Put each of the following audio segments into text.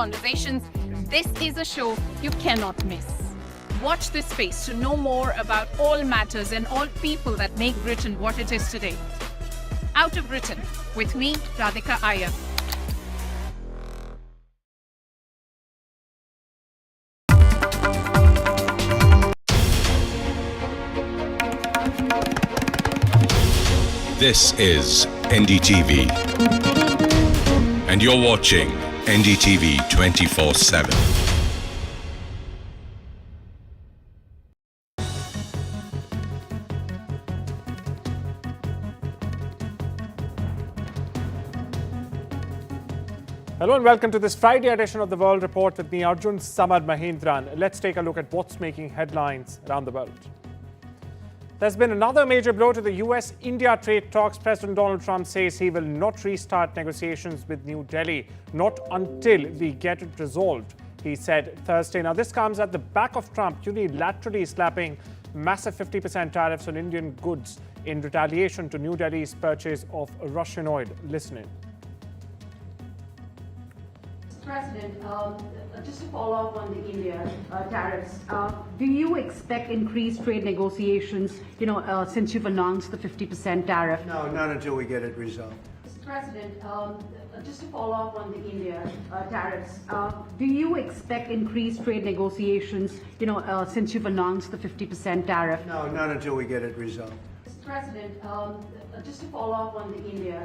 conversations. This is a show you cannot miss. Watch this space to know more about all matters and all people that make Britain what it is today. Out of Britain, with me, Radhika Iyer. This is NDTV, and you're watching NDTV 24/7. Hello and welcome to this Friday edition of the World Report with me, Arjun, Samar, Mahendran. Let's take a look at what's making headlines around the world. There's been another major blow to the US-India trade talks. President Donald Trump says he will not restart negotiations with New Delhi, not until we get it resolved, he said Thursday. Now, this comes at the back of Trump unilaterally slapping massive 50% tariffs on Indian goods in retaliation to New Delhi's purchase of Russian oil. Listen in. President, just to follow up on the India tariffs, do you expect increased trade negotiations, since you've announced the 50% tariff? No, not until we get it resolved. Mr. President, just to follow up on the India tariffs, do you expect increased trade negotiations, since you've announced the 50% tariff? No, not until we get it resolved. Mr. President, just to follow up on the India.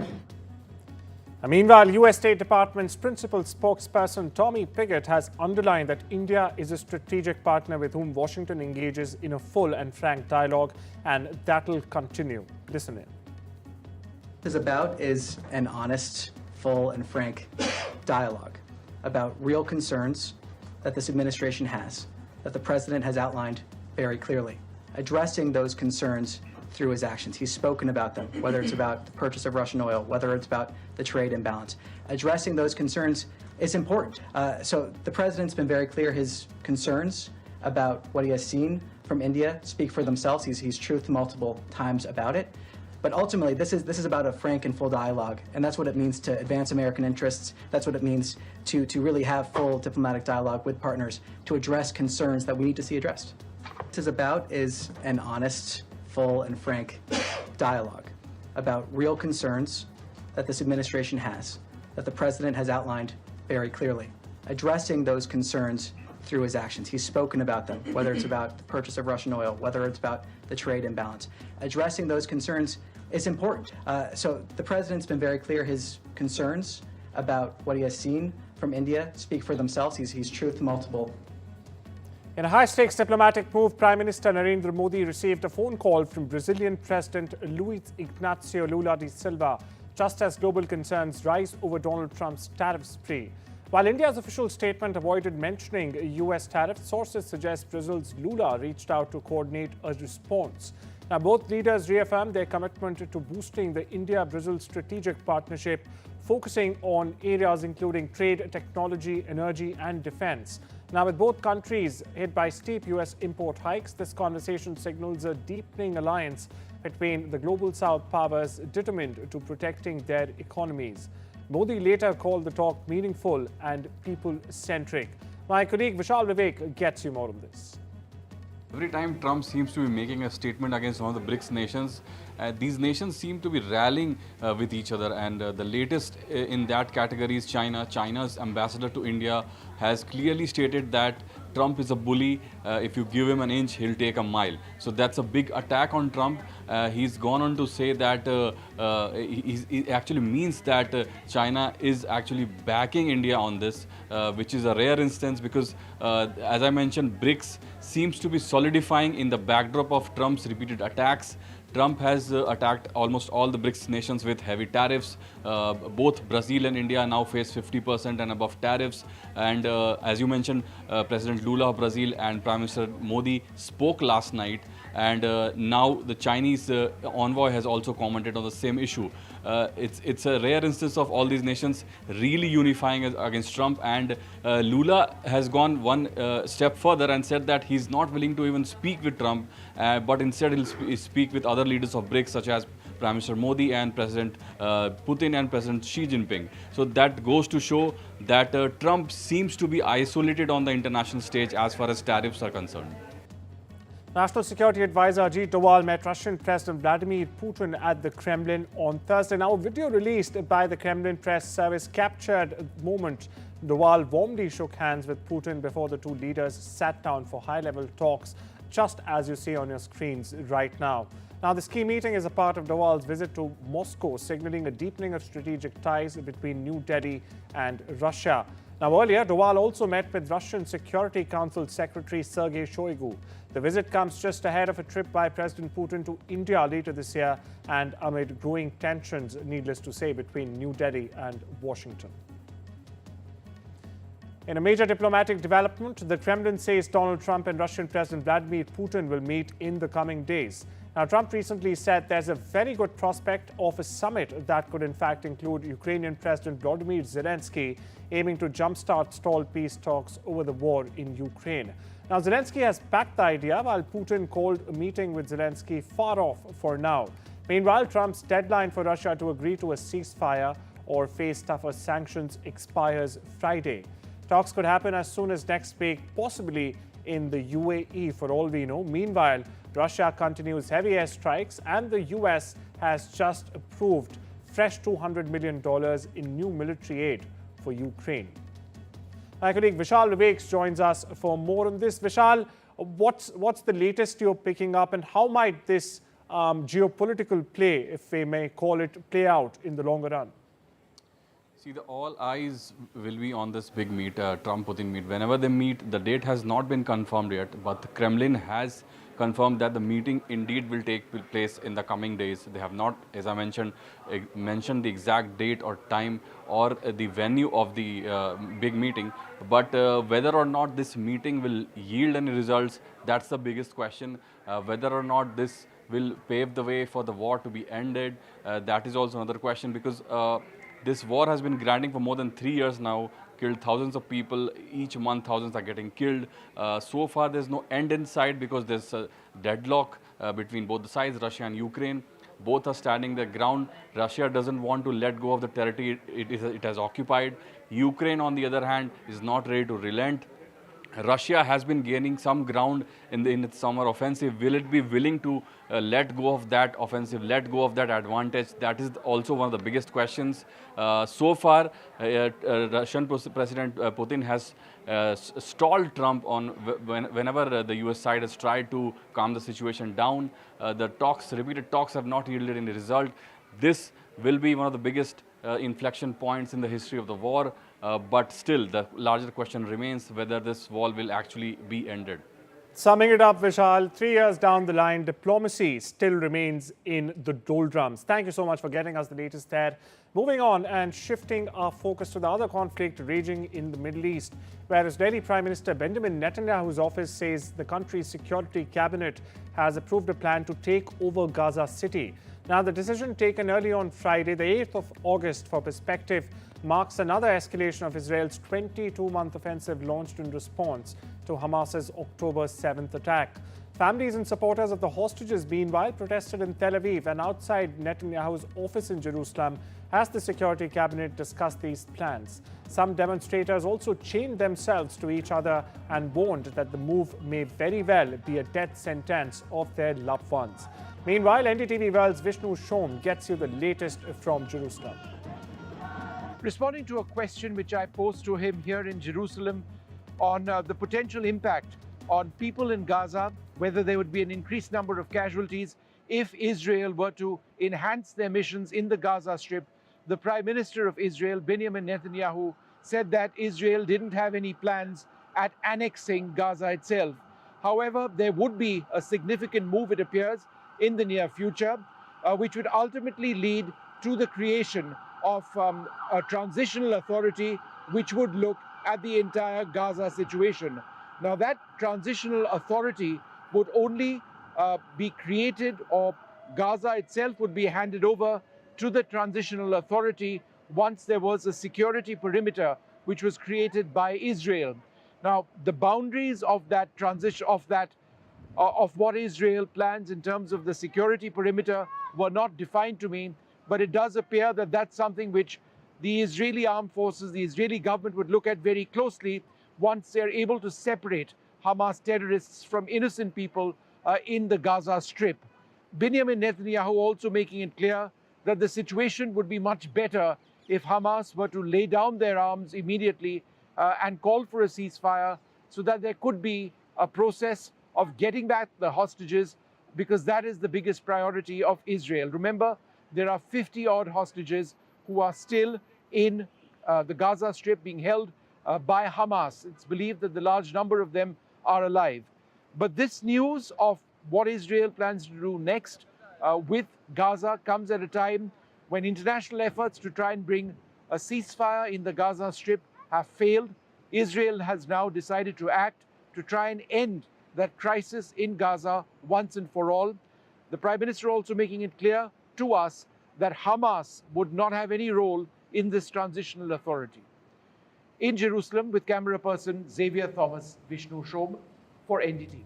Meanwhile, US State Department's principal spokesperson Tommy Pigott has underlined that India is a strategic partner with whom Washington engages in a full and frank dialogue, and that'll continue. Listen in. What this is about is an honest, full, and frank dialogue about real concerns that this administration has, that the president has outlined very clearly, addressing those concerns through his actions. He's spoken about them, whether it's about the purchase of Russian oil, whether it's about the trade imbalance. Addressing those concerns is important. So the president's been very clear. His concerns about what he has seen from India speak for themselves. He's truthed multiple times about it. But ultimately, this is about a frank and full dialogue, and that's what it means to advance American interests. That's what it means to really have full diplomatic dialogue with partners to address concerns that we need to see addressed. What this is about is an honest, full and frank dialogue about real concerns that this administration has, that the president has outlined very clearly, addressing those concerns through his actions. He's spoken about them, whether it's about the purchase of Russian oil, whether it's about the trade imbalance. Addressing those concerns is important. So the president's been very clear. His concerns about what he has seen from India speak for themselves. He's truthed multiple. In a high-stakes diplomatic move, Prime Minister Narendra Modi received a phone call from Brazilian President Luiz Inácio Lula da Silva, just as global concerns rise over Donald Trump's tariff spree. While India's official statement avoided mentioning US tariffs, sources suggest Brazil's Lula reached out to coordinate a response. Now, both leaders reaffirmed their commitment to boosting the India-Brazil strategic partnership, focusing on areas including trade, technology, energy, and defense. Now, with both countries hit by steep US import hikes, this conversation signals a deepening alliance between the global South powers determined to protecting their economies. Modi later called the talk meaningful and people-centric. My colleague Vashal Wakes gets you more on this. Every time Trump seems to be making a statement against one of the BRICS nations, these nations seem to be rallying with each other, and the latest in that category is China. China's ambassador to India has clearly stated that Trump is a bully. If you give him an inch, he'll take a mile. So that's a big attack on Trump. He's gone on to say that he actually means that China is actually backing India on this, which is a rare instance because, as I mentioned, BRICS seems to be solidifying in the backdrop of Trump's repeated attacks. Trump has attacked almost all the BRICS nations with heavy tariffs. Both Brazil and India now face 50% and above tariffs. And as you mentioned, President Lula of Brazil and Prime Minister Modi spoke last night. And now the Chinese envoy has also commented on the same issue. It's a rare instance of all these nations really unifying against Trump. And Lula has gone one step further and said that he's not willing to even speak with Trump, but instead he'll speak with other leaders of BRICS, such as Prime Minister Modi and President Putin and President Xi Jinping. So that goes to show that Trump seems to be isolated on the international stage as far as tariffs are concerned. National Security Advisor Ajit Dwal met Russian President Vladimir Putin at the Kremlin on Thursday. Now, a video released by the Kremlin press service captured the moment Dwal warmly shook hands with Putin before the two leaders sat down for high-level talks, just as you see on your screens right now. Now, this key meeting is a part of Dwal's visit to Moscow, signaling a deepening of strategic ties between New Delhi and Russia. Now, earlier, Dwal also met with Russian Security Council Secretary Sergei Shoigu. The visit comes just ahead of a trip by President Putin to India later this year and amid growing tensions, needless to say, between New Delhi and Washington. In a major diplomatic development, the Kremlin says Donald Trump and Russian President Vladimir Putin will meet in the coming days. Now, Trump recently said there's a very good prospect of a summit that could in fact include Ukrainian President Volodymyr Zelensky, aiming to jumpstart stalled peace talks over the war in Ukraine. Now, Zelensky has backed the idea, while Putin called a meeting with Zelensky far off for now. Meanwhile, Trump's deadline for Russia to agree to a ceasefire or face tougher sanctions expires Friday. Talks could happen as soon as next week, possibly in the UAE for all we know. Meanwhile, Russia continues heavy airstrikes and the US has just approved fresh $200 million in new military aid for Ukraine. My colleague Vashal Wakes joins us for more on this. Vashal, what's the latest you're picking up and how might this geopolitical play, if we may call it, play out in the longer run? See, all eyes will be on this big meet, Trump-Putin meet. Whenever they meet, the date has not been confirmed yet, but the Kremlin has confirmed that the meeting indeed will take place in the coming days. They have not, as I mentioned the exact date or time or the venue of the big meeting. But whether or not this meeting will yield any results, that's the biggest question. Whether or not this will pave the way for the war to be ended, that is also another question, because this war has been grinding for more than 3 years now, killed thousands of people. Each month, thousands are getting killed. So far, there's no end in sight because there's a deadlock between both the sides, Russia and Ukraine. Both are standing their ground. Russia doesn't want to let go of the territory it has occupied. Ukraine, on the other hand, is not ready to relent. Russia has been gaining some ground in its summer offensive. Will it be willing to let go of that offensive, let go of that advantage? That is also one of the biggest questions. So far, Russian President Putin has stalled Trump on whenever the US side has tried to calm the situation down. The repeated talks have not yielded any result. This will be one of the biggest inflection points in the history of the war. But still, the larger question remains whether this war will actually be ended. Summing it up, Vishal, 3 years down the line, diplomacy still remains in the doldrums. Thank you so much for getting us the latest there. Moving on and shifting our focus to the other conflict raging in the Middle East, where Israeli Prime Minister Benjamin Netanyahu's office says the country's security cabinet has approved a plan to take over Gaza City. Now, the decision taken early on Friday, the 8th of August, for perspective, marks another escalation of Israel's 22-month offensive launched in response to Hamas's October 7th attack. Families and supporters of the hostages, meanwhile, protested in Tel Aviv and outside Netanyahu's office in Jerusalem as the security cabinet discussed these plans. Some demonstrators also chained themselves to each other and warned that the move may very well be a death sentence of their loved ones. Meanwhile, NDTV World's Vishnu Shom gets you the latest from Jerusalem. Responding to a question which I posed to him here in Jerusalem on the potential impact on people in Gaza, whether there would be an increased number of casualties if Israel were to enhance their missions in the Gaza Strip, the Prime Minister of Israel, Benjamin Netanyahu, said that Israel didn't have any plans at annexing Gaza itself. However, there would be a significant move, it appears, in the near future, which would ultimately lead to the creation of a transitional authority which would look at the entire Gaza situation. Now, that transitional authority would only be created, or Gaza itself would be handed over to the transitional authority once there was a security perimeter which was created by Israel. Now, the boundaries of that transition, of what Israel plans in terms of the security perimeter were not defined to me, but it does appear that that's something which the Israeli armed forces, the Israeli government would look at very closely once they're able to separate Hamas terrorists from innocent people in the Gaza Strip. Benjamin Netanyahu also making it clear that the situation would be much better if Hamas were to lay down their arms immediately and call for a ceasefire so that there could be a process of getting back the hostages, because that is the biggest priority of Israel. Remember, there are 50-odd hostages who are still in the Gaza Strip being held by Hamas. It's believed that the large number of them are alive. But this news of what Israel plans to do next with Gaza comes at a time when international efforts to try and bring a ceasefire in the Gaza Strip have failed. Israel has now decided to act to try and end that crisis in Gaza once and for all. The Prime Minister also making it clear to us that Hamas would not have any role in this transitional authority. In Jerusalem, with camera person Xavier Thomas, Vishnu Shom for NDTV.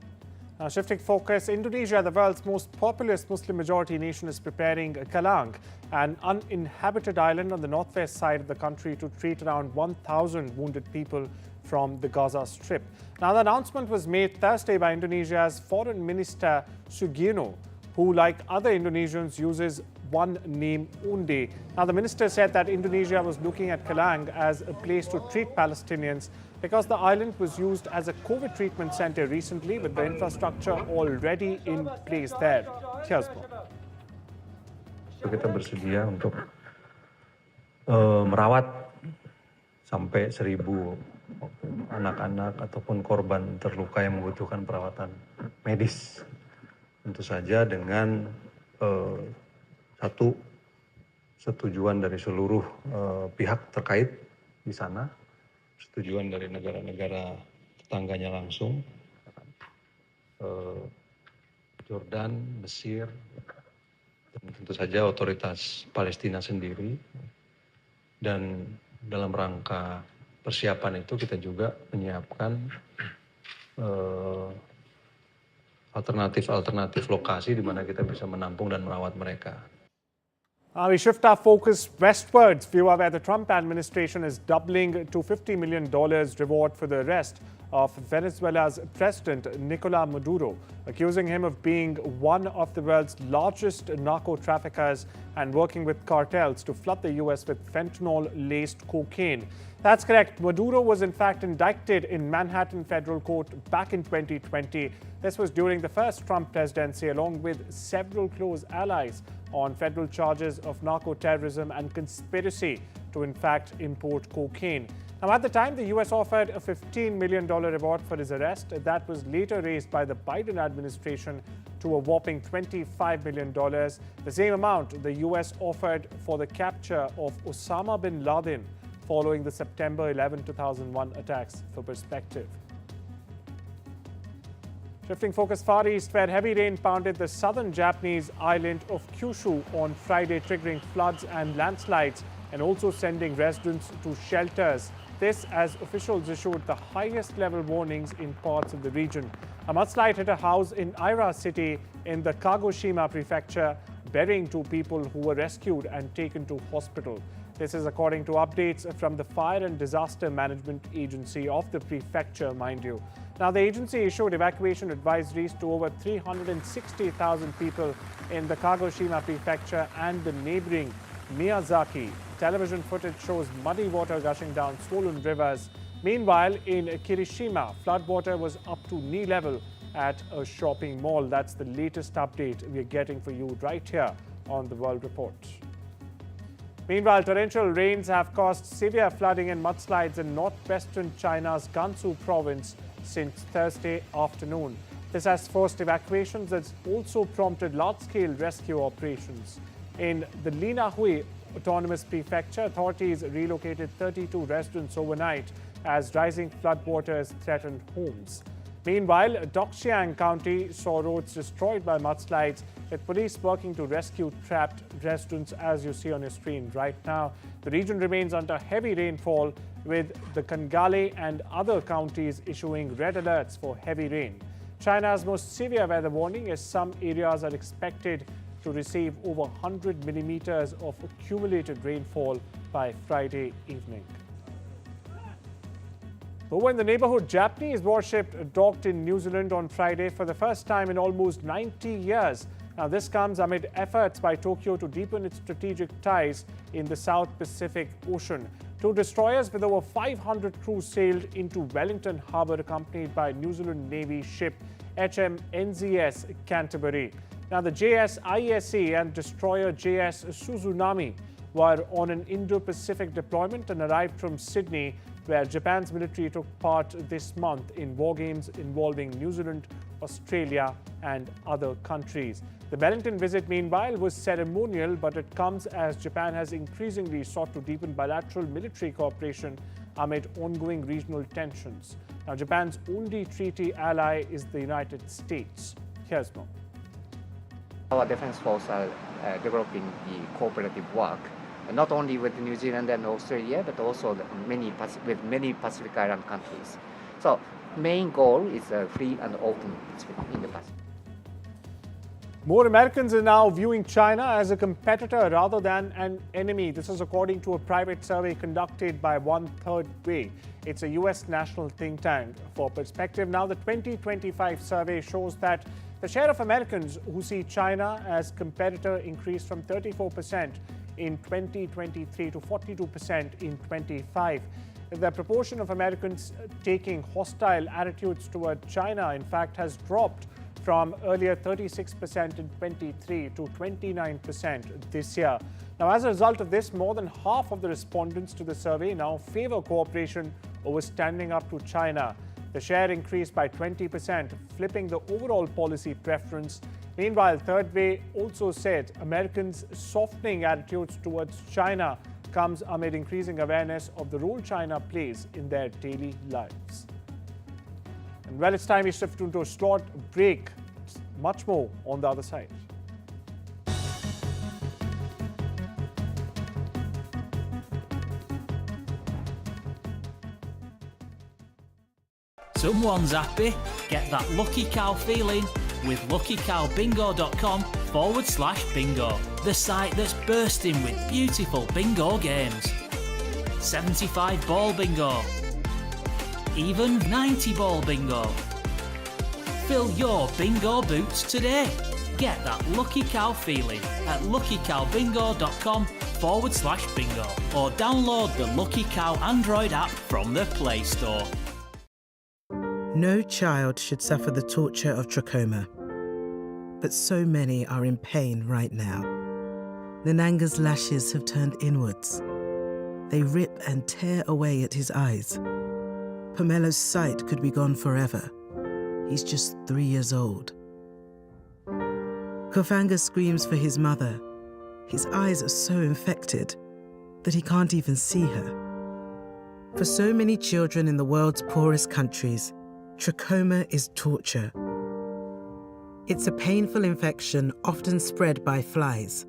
Now shifting focus, Indonesia, the world's most populous Muslim-majority nation, is preparing Kalang, an uninhabited island on the northwest side of the country, to treat around 1,000 wounded people from the Gaza Strip. Now, the announcement was made Thursday by Indonesia's Foreign Minister Sugiono, who, like other Indonesians, uses one name only. Now, the minister said that Indonesia was looking at Kalang as a place to treat Palestinians because the island was used as a COVID treatment center recently, with the infrastructure already in place there. Here's more. Kita bersedia untuk merawat sampai 1.000 anak-anak ataupun korban terluka yang membutuhkan perawatan medis. Tentu saja dengan satu setujuan dari seluruh pihak terkait di sana, setujuan dari negara-negara tetangganya langsung, Jordan, Mesir, dan tentu saja otoritas Palestina sendiri. Dan dalam rangka persiapan itu kita juga menyiapkan alternatif lokasi di mana kita bisa menampung dan merawat mereka. We shift our focus westwards, viewer, where the Trump administration is doubling to $50 million reward for the arrest of Venezuela's President Nicolas Maduro, accusing him of being one of the world's largest narco-traffickers and working with cartels to flood the U.S. with fentanyl-laced cocaine. That's correct. Maduro was in fact indicted in Manhattan federal court back in 2020. This was during the first Trump presidency, along with several close allies, on federal charges of narco-terrorism and conspiracy to in fact import cocaine. Now, at the time, the U.S. offered a $15 million reward for his arrest. That was later raised by the Biden administration to a whopping $25 million. The same amount the U.S. offered for the capture of Osama bin Laden following the September 11, 2001 attacks. For perspective. Shifting focus far east, where heavy rain pounded the southern Japanese island of Kyushu on Friday, triggering floods and landslides and also sending residents to shelters. This as officials issued the highest level warnings in parts of the region. A mudslide hit a house in Aira city in the Kagoshima prefecture, burying 2 people who were rescued and taken to hospital. This is according to updates from the Fire and Disaster Management Agency of the prefecture, mind you. Now, the agency issued evacuation advisories to over 360,000 people in the Kagoshima prefecture and the neighboring Miyazaki. Television footage shows muddy water gushing down swollen rivers. Meanwhile, in Kirishima, floodwater was up to knee level at a shopping mall. That's the latest update we're getting for you right here on the World Report. Meanwhile, torrential rains have caused severe flooding and mudslides in northwestern China's Gansu province since Thursday afternoon. This has forced evacuations that's also prompted large-scale rescue operations. In the Linahui Autonomous Prefecture, authorities relocated 32 residents overnight as rising floodwaters threatened homes. Meanwhile, Doxiang County saw roads destroyed by mudslides, with police working to rescue trapped residents, as you see on your screen right now. The region remains under heavy rainfall, with the Kangale and other counties issuing red alerts for heavy rain. China's most severe weather warning, as some areas are expected to receive over 100 millimeters of accumulated rainfall by Friday evening. Over in the neighborhood, Japanese warship docked in New Zealand on Friday for the first time in almost 90 years. Now, this comes amid efforts by Tokyo to deepen its strategic ties in the South Pacific Ocean. Two destroyers with over 500 crews sailed into Wellington Harbour, accompanied by New Zealand Navy ship HMNZS Canterbury. Now, the JS ISE and destroyer JS Suzunami were on an Indo-Pacific deployment and arrived from Sydney, where Japan's military took part this month in war games involving New Zealand, Australia and other countries. The Wellington visit, meanwhile, was ceremonial, but it comes as Japan has increasingly sought to deepen bilateral military cooperation amid ongoing regional tensions. Now, Japan's only treaty ally is the United States. Here's more. Our defense forces are developing the cooperative work, not only with New Zealand and Australia, but also with many Pacific Island countries. So, main goal is a free and open in the Pacific. More Americans are now viewing China as a competitor rather than an enemy. This is according to a private survey conducted by One Third Way. It's a US national think tank. For perspective, now the 2025 survey shows that the share of Americans who see China as competitor increased from 34% in 2023 to 42% in 25. The proportion of Americans taking hostile attitudes toward China, in fact, has dropped from earlier 36% in 23 to 29% this year. Now, as a result of this, more than half of the respondents to the survey now favor cooperation over standing up to China. The share increased by 20%, flipping the overall policy preference. Meanwhile, Third Way also said Americans' softening attitudes towards China comes amid increasing awareness of the role China plays in their daily lives. And well, it's time we shift into a short break. Much more on the other side. Someone's happy. Get that lucky cow feeling with luckycowbingo.com/bingo, the site that's bursting with beautiful bingo games. 75 ball bingo, even 90 ball bingo. Fill your bingo boots today. Get that lucky cow feeling at luckycowbingo.com/bingo or download the Lucky Cow Android app from the Play Store. No child should suffer the torture of trachoma, but so many are in pain right now. Nananga's lashes have turned inwards. They rip and tear away at his eyes. Pamelo's sight could be gone forever. He's just 3 years old. Kofanga screams for his mother. His eyes are so infected that he can't even see her. For so many children in the world's poorest countries, trachoma is torture. It's a painful infection often spread by flies,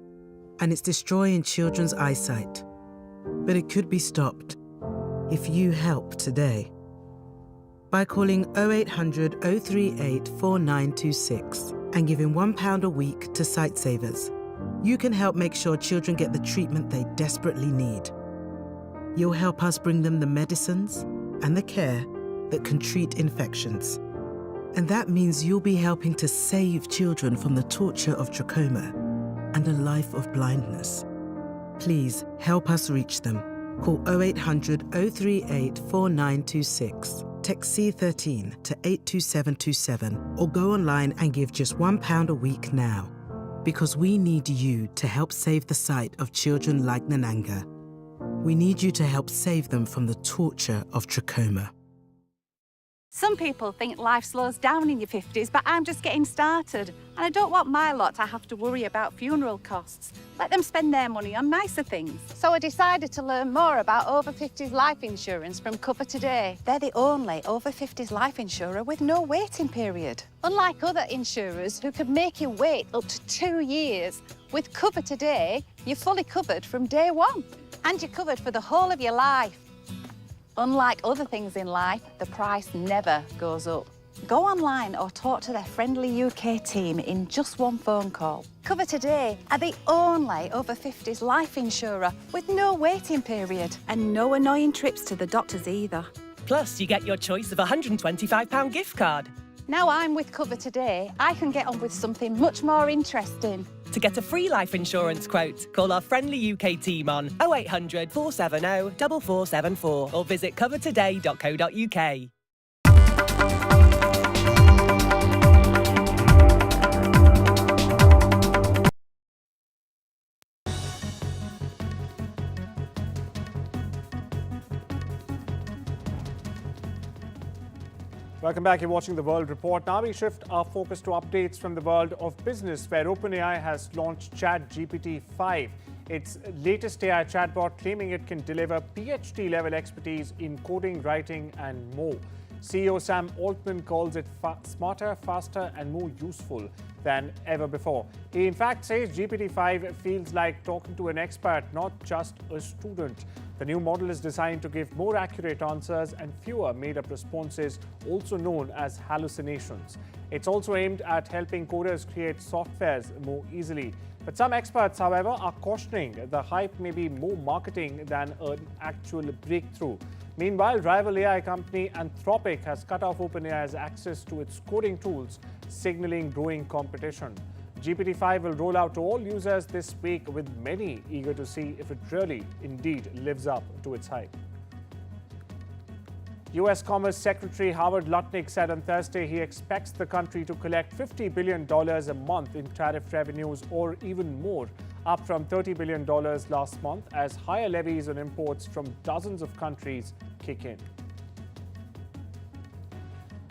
and it's destroying children's eyesight. But it could be stopped if you help today. By calling 0800 038 4926 and giving £1 a week to Sightsavers, you can help make sure children get the treatment they desperately need. You'll help us bring them the medicines and the care that can treat infections. And that means you'll be helping to save children from the torture of trachoma and a life of blindness. Please help us reach them. Call 0800 038 4926. Text C13 to 82727 or go online and give just £1 a week now. Because we need you to help save the sight of children like Nananga. We need you to help save them from the torture of trachoma. Some people think life slows down in your 50s, but I'm just getting started. And I don't want my lot to have to worry about funeral costs. Let them spend their money on nicer things. So I decided to learn more about over 50s life insurance from Cover Today. They're the only over 50s life insurer with no waiting period. Unlike other insurers who could make you wait up to 2 years, with Cover Today, you're fully covered from day one. And you're covered for the whole of your life. Unlike other things in life, the price never goes up. Go online or talk to their friendly UK team in just one phone call. Cover Today are the only over 50s life insurer with no waiting period and no annoying trips to the doctors either. Plus, you get your choice of a £125 gift card. Now I'm with Cover Today, I can get on with something much more interesting. To get a free life insurance quote, call our friendly UK team on 0800 470 4474 or visit covertoday.co.uk. Welcome back. You're watching The World Report. Now we shift our focus to updates from the world of business, where OpenAI has launched ChatGPT-5, its latest AI chatbot, claiming it can deliver PhD-level expertise in coding, writing, and more. CEO Sam Altman calls it smarter, faster, and more useful than ever before. He in fact says GPT-5 feels like talking to an expert, not just a student. The new model is designed to give more accurate answers and fewer made-up responses, also known as hallucinations. It's also aimed at helping coders create softwares more easily. But some experts, however, are cautioning the hype may be more marketing than an actual breakthrough. Meanwhile, rival AI company Anthropic has cut off OpenAI's access to its coding tools, signaling growing competition. GPT-5 will roll out to all users this week, with many eager to see if it really, indeed, lives up to its hype. U.S. Commerce Secretary Howard Lutnick said on Thursday he expects the country to collect $50 billion a month in tariff revenues, or even more, up from $30 billion last month, as higher levies on imports from dozens of countries kick in.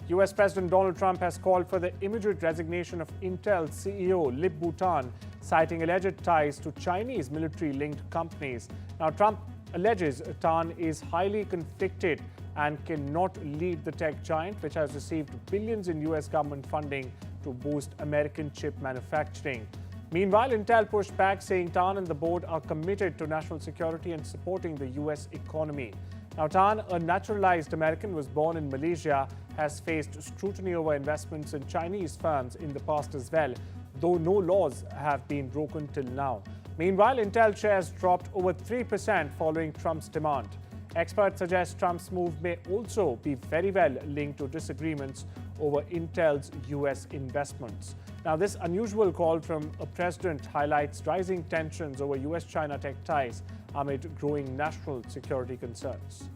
U.S. President Donald Trump has called for the immediate resignation of Intel CEO Lip Bhutan, citing alleged ties to Chinese military-linked companies. Now, Trump alleges Tan is highly conflicted and cannot lead the tech giant, which has received billions in U.S. government funding to boost American chip manufacturing. Meanwhile, Intel pushed back, saying Tan and the board are committed to national security and supporting the U.S. economy. Now, Tan, a naturalized American, was born in Malaysia, has faced scrutiny over investments in Chinese firms in the past as well, though no laws have been broken till now. Meanwhile, Intel shares dropped over 3% following Trump's demand. Experts suggest Trump's move may also be very well linked to disagreements over Intel's U.S. investments. Now, this unusual call from a president highlights rising tensions over U.S.-China tech ties amid growing national security concerns.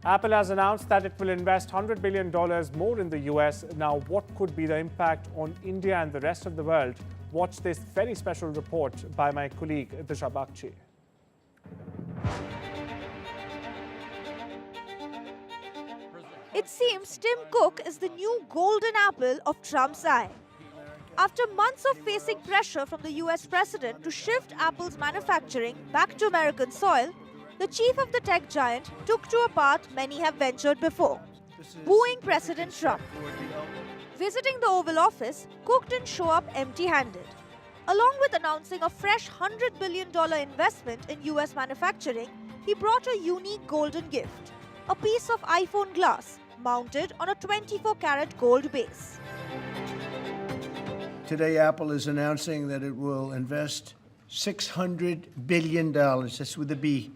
Apple has announced that it will invest $100 billion more in the U.S. Now, what could be the impact on India and the rest of the world? Watch this very special report by my colleague Disha Bakchi. It seems Tim Cook is the new golden apple of Trump's eye. After months of facing pressure from the US president to shift Apple's manufacturing back to American soil, the chief of the tech giant took to a path many have ventured before, booing President Trump. Visiting the Oval Office, Cook didn't show up empty-handed. Along with announcing a fresh $100 billion investment in US manufacturing, he brought a unique golden gift, a piece of iPhone glass mounted on a 24-karat gold base. Today, Apple is announcing that it will invest $600 billion, that's with a B,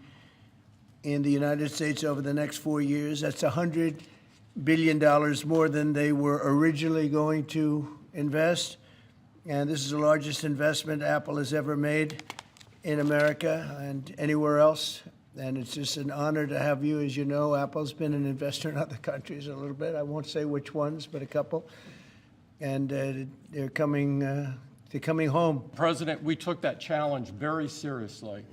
in the United States over the next 4 years. That's $100 billion more than they were originally going to invest. And this is the largest investment Apple has ever made in America and anywhere else. And it's just an honor to have you. As you know, Apple's been an investor in other countries a little bit. I won't say which ones, but a couple. And they're coming home. President, we took that challenge very seriously.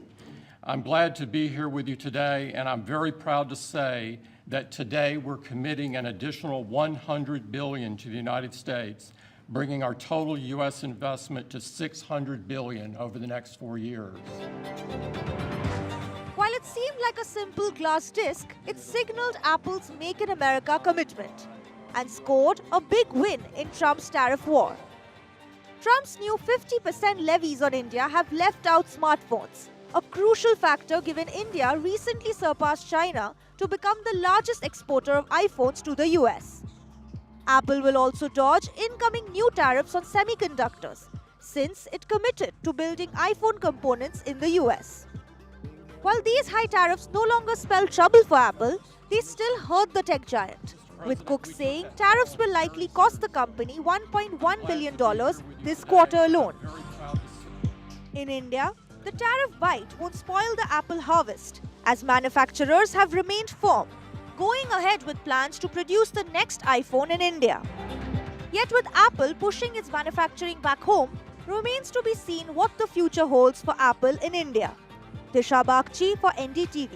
I'm glad to be here with you today, and I'm very proud to say that today we're committing an additional $100 billion to the United States, bringing our total U.S. investment to $600 billion over the next 4 years. While it seemed like a simple glass disc, it signaled Apple's Make in America commitment and scored a big win in Trump's tariff war. Trump's new 50% levies on India have left out smartphones, a crucial factor given India recently surpassed China to become the largest exporter of iPhones to the US. Apple will also dodge incoming new tariffs on semiconductors, since it committed to building iPhone components in the US. While these high tariffs no longer spell trouble for Apple, they still hurt the tech giant, with Cook saying tariffs will likely cost the company $1.1 billion this quarter alone. In India, the tariff bite won't spoil the Apple harvest, as manufacturers have remained firm, going ahead with plans to produce the next iPhone in India. Yet with Apple pushing its manufacturing back home, remains to be seen what the future holds for Apple in India. Disha Bagchi for NDTV.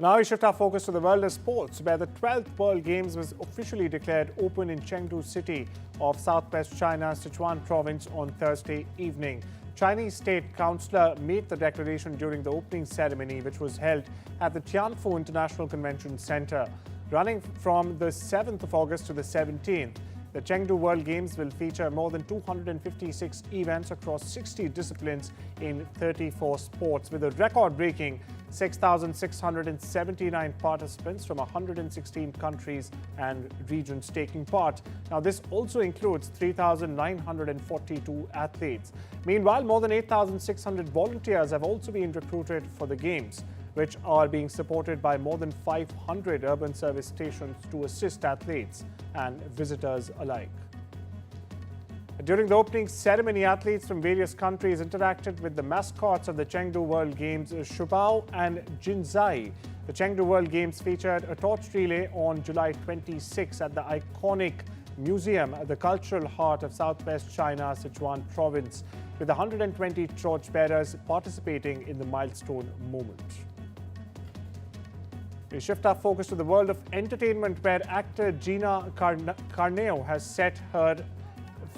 Now we shift our focus to the world of sports, where the 12th World Games was officially declared open in Chengdu city of southwest China's Sichuan province on Thursday evening. Chinese state councillor made the declaration during the opening ceremony, which was held at the Tianfu International Convention Center. Running from the 7th of August to the 17th, the Chengdu World Games will feature more than 256 events across 60 disciplines in 34 sports, with a record-breaking 6,679 participants from 116 countries and regions taking part. Now, this also includes 3,942 athletes. Meanwhile, more than 8,600 volunteers have also been recruited for the Games, which are being supported by more than 500 urban service stations to assist athletes and visitors alike. During the opening ceremony, athletes from various countries interacted with the mascots of the Chengdu World Games, Shubao and Jinzai. The Chengdu World Games featured a torch relay on July 26 at the iconic museum at the cultural heart of southwest China's Sichuan province, with 120 torchbearers participating in the milestone moment. We shift our focus to the world of entertainment, where actor Gina Carneo has set her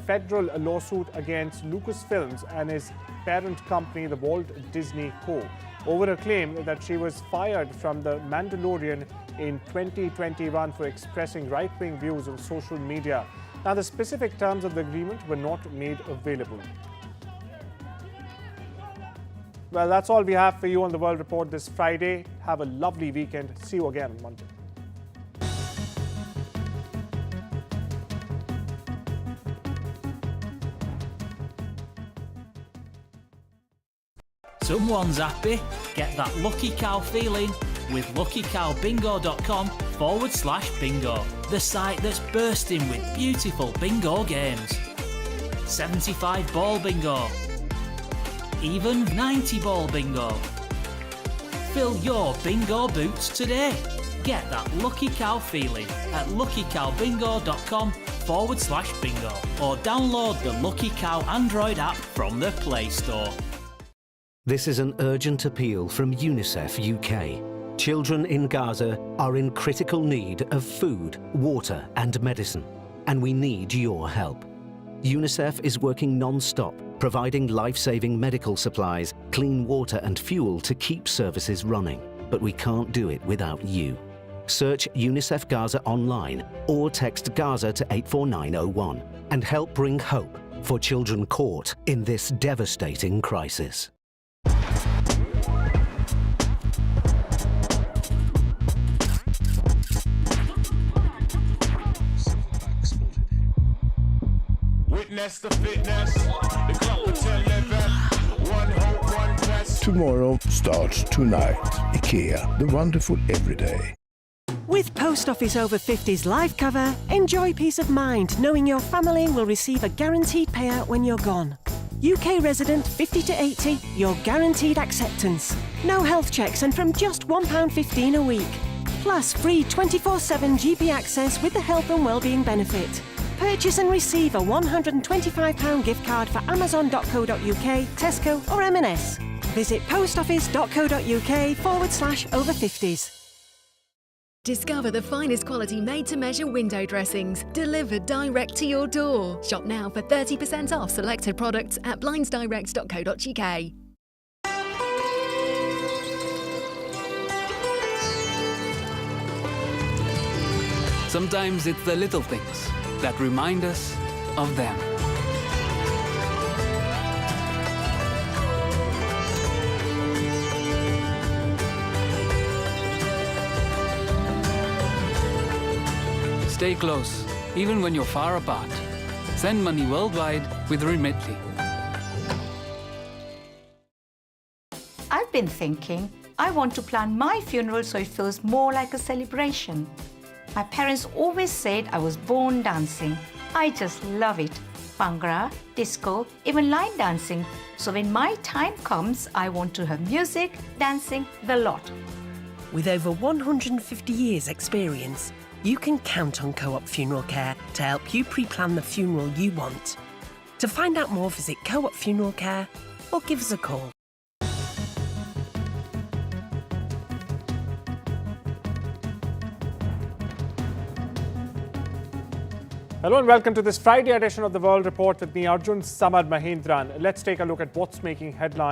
federal lawsuit against Lucasfilms and his parent company, the Walt Disney Co., over a claim that she was fired from The Mandalorian in 2021 for expressing right-wing views on social media. Now, the specific terms of the agreement were not made available. Well, that's all we have for you on the World Report this Friday. Have a lovely weekend. See you again on Monday. Someone's happy. Get that lucky cow feeling with luckycowbingo.com/bingo. The site that's bursting with beautiful bingo games. 75 ball bingo. Even 90 ball bingo. Fill your bingo boots today. Get that lucky cow feeling at luckycowbingo.com/bingo or download the Lucky Cow Android app from the Play Store. This is an urgent appeal from UNICEF UK. Children in Gaza are in critical need of food, water and medicine, and we need your help. UNICEF is working non-stop, providing life-saving medical supplies, clean water and fuel to keep services running. But we can't do it without you. Search UNICEF Gaza online or text Gaza to 84901 and help bring hope for children caught in this devastating crisis. Witness the fitness, the clock will tell 11. One hope, one quest. Tomorrow starts tonight. IKEA, the wonderful everyday. With Post Office Over 50s life cover, enjoy peace of mind knowing your family will receive a guaranteed payout when you're gone. UK resident 50 to 80, your guaranteed acceptance. No health checks and from just £1.15 a week. Plus free 24/7 GP access with the health and wellbeing benefit. Purchase and receive a £125 gift card for amazon.co.uk, Tesco or M&S. Visit postoffice.co.uk/over50s. Discover the finest quality made-to-measure window dressings delivered direct to your door. Shop now for 30% off selected products at blindsdirect.co.uk. Sometimes it's the little things that remind us of them. stay close, even when you're far apart. Send money worldwide with Remitly. I've been thinking, I want to plan my funeral so it feels more like a celebration. My parents always said I was born dancing. I just love it. Bhangra, disco, even line dancing. So when my time comes, I want to have music, dancing, the lot. With over 150 years' experience, you can count on Co-op Funeral Care to help you pre-plan the funeral you want. To find out more, visit Co-op Funeral Care or give us a call. Hello and welcome to this Friday edition of the World Report with me, Arjun, Samar, Mahendran. Let's take a look at what's making headlines.